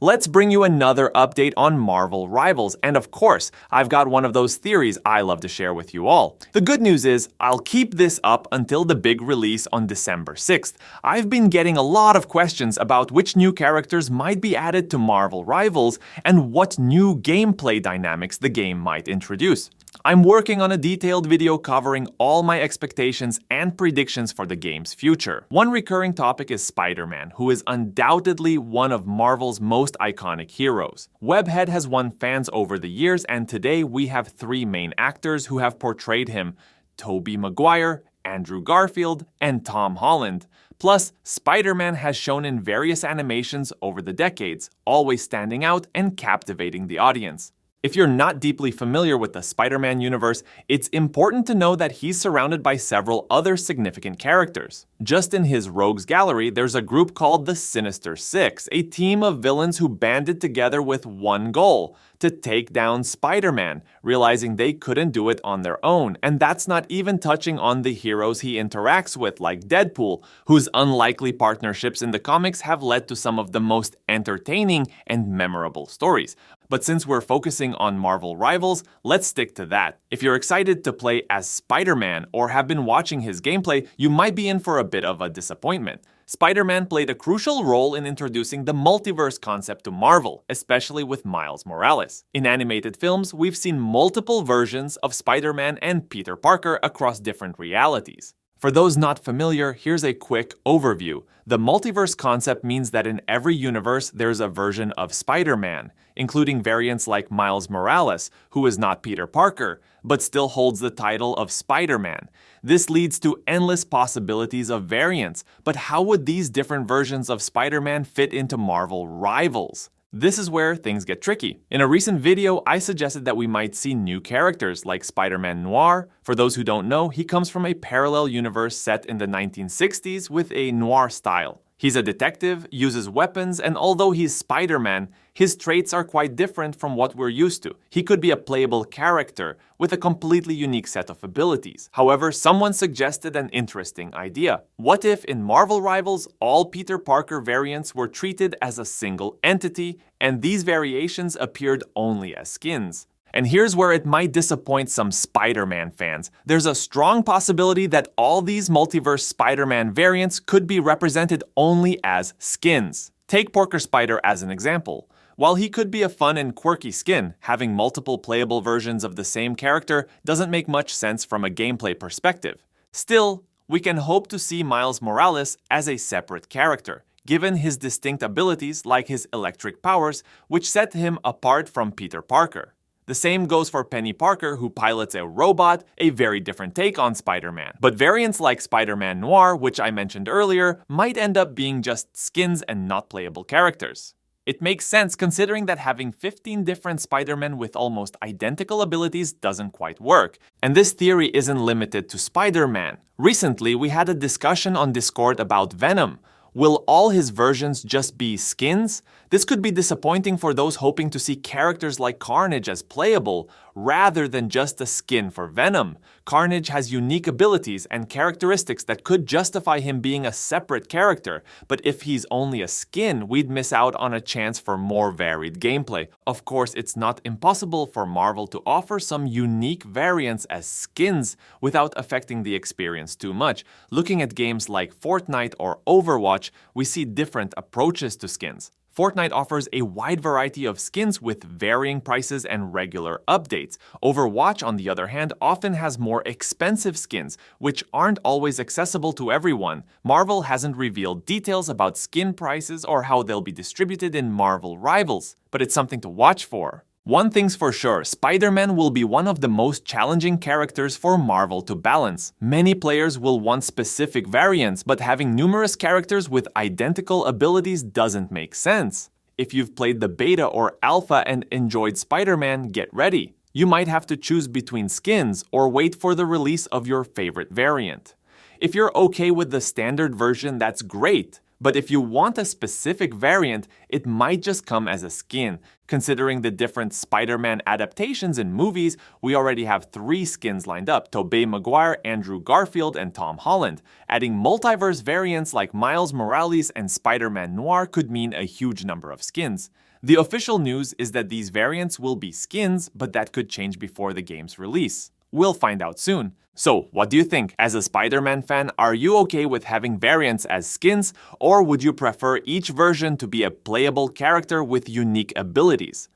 Let's bring you another update on Marvel Rivals, and of course, I've got one of those theories I love to share with you all. The good news is, I'll keep this up until the big release on December 6th. I've been getting a lot of questions about which new characters might be added to Marvel Rivals and what new gameplay dynamics the game might introduce. I'm working on a detailed video covering all my expectations and predictions for the game's future. One recurring topic is Spider-Man, who is undoubtedly one of Marvel's most iconic heroes. Webhead has won fans over the years, and today we have three main actors who have portrayed him: Tobey Maguire, Andrew Garfield, and Tom Holland. Plus, Spider-Man has shown in various animations over the decades, always standing out and captivating the audience. If you're not deeply familiar with the Spider-Man universe, it's important to know that he's surrounded by several other significant characters. Just in his rogues gallery, there's a group called the Sinister Six, a team of villains who banded together with one goal: to take down Spider-Man, realizing they couldn't do it on their own. And that's not even touching on the heroes he interacts with, like Deadpool, whose unlikely partnerships in the comics have led to some of the most entertaining and memorable stories. But since we're focusing on Marvel Rivals, let's stick to that. If you're excited to play as Spider-Man or have been watching his gameplay, you might be in for a bit of a disappointment. Spider-Man played a crucial role in introducing the multiverse concept to Marvel, especially with Miles Morales. In animated films, we've seen multiple versions of Spider-Man and Peter Parker across different realities. For those not familiar, here's a quick overview. The multiverse concept means that in every universe there's a version of Spider-Man, including variants like Miles Morales, who is not Peter Parker, but still holds the title of Spider-Man. This leads to endless possibilities of variants, but how would these different versions of Spider-Man fit into Marvel Rivals? This is where things get tricky. In a recent video, I suggested that we might see new characters like Spider-Man Noir. For those who don't know, he comes from a parallel universe set in the 1960s with a noir style. He's a detective, uses weapons, and although he's Spider-Man, his traits are quite different from what we're used to. He could be a playable character with a completely unique set of abilities. However, someone suggested an interesting idea. What if in Marvel Rivals, all Peter Parker variants were treated as a single entity, and these variations appeared only as skins? And here's where it might disappoint some Spider-Man fans. There's a strong possibility that all these multiverse Spider-Man variants could be represented only as skins. Take Porker Spider as an example. While he could be a fun and quirky skin, having multiple playable versions of the same character doesn't make much sense from a gameplay perspective. Still, we can hope to see Miles Morales as a separate character, given his distinct abilities like his electric powers, which set him apart from Peter Parker. The same goes for Penny Parker, who pilots a robot, a very different take on Spider-Man. But variants like Spider-Man Noir, which I mentioned earlier, might end up being just skins and not playable characters. It makes sense considering that having 15 different Spider-Men with almost identical abilities doesn't quite work. And this theory isn't limited to Spider-Man. Recently, we had a discussion on Discord about Venom. Will all his versions just be skins? This could be disappointing for those hoping to see characters like Carnage as playable, rather than just a skin for Venom. Carnage has unique abilities and characteristics that could justify him being a separate character, but if he's only a skin, we'd miss out on a chance for more varied gameplay. Of course, it's not impossible for Marvel to offer some unique variants as skins without affecting the experience too much. Looking at games like Fortnite or Overwatch, we see different approaches to skins. Fortnite offers a wide variety of skins with varying prices and regular updates. Overwatch, on the other hand, often has more expensive skins, which aren't always accessible to everyone. Marvel hasn't revealed details about skin prices or how they'll be distributed in Marvel Rivals, but it's something to watch for. One thing's for sure, Spider-Man will be one of the most challenging characters for Marvel to balance. Many players will want specific variants, but having numerous characters with identical abilities doesn't make sense. If you've played the beta or alpha and enjoyed Spider-Man, get ready. You might have to choose between skins or wait for the release of your favorite variant. If you're okay with the standard version, that's great. But if you want a specific variant, it might just come as a skin. Considering the different Spider-Man adaptations in movies, we already have 3 skins lined up: Tobey Maguire, Andrew Garfield, and Tom Holland. Adding multiverse variants like Miles Morales and Spider-Man Noir could mean a huge number of skins. The official news is that these variants will be skins, but that could change before the game's release. We'll find out soon. So, what do you think? As a Spider-Man fan, are you okay with having variants as skins, or would you prefer each version to be a playable character with unique abilities?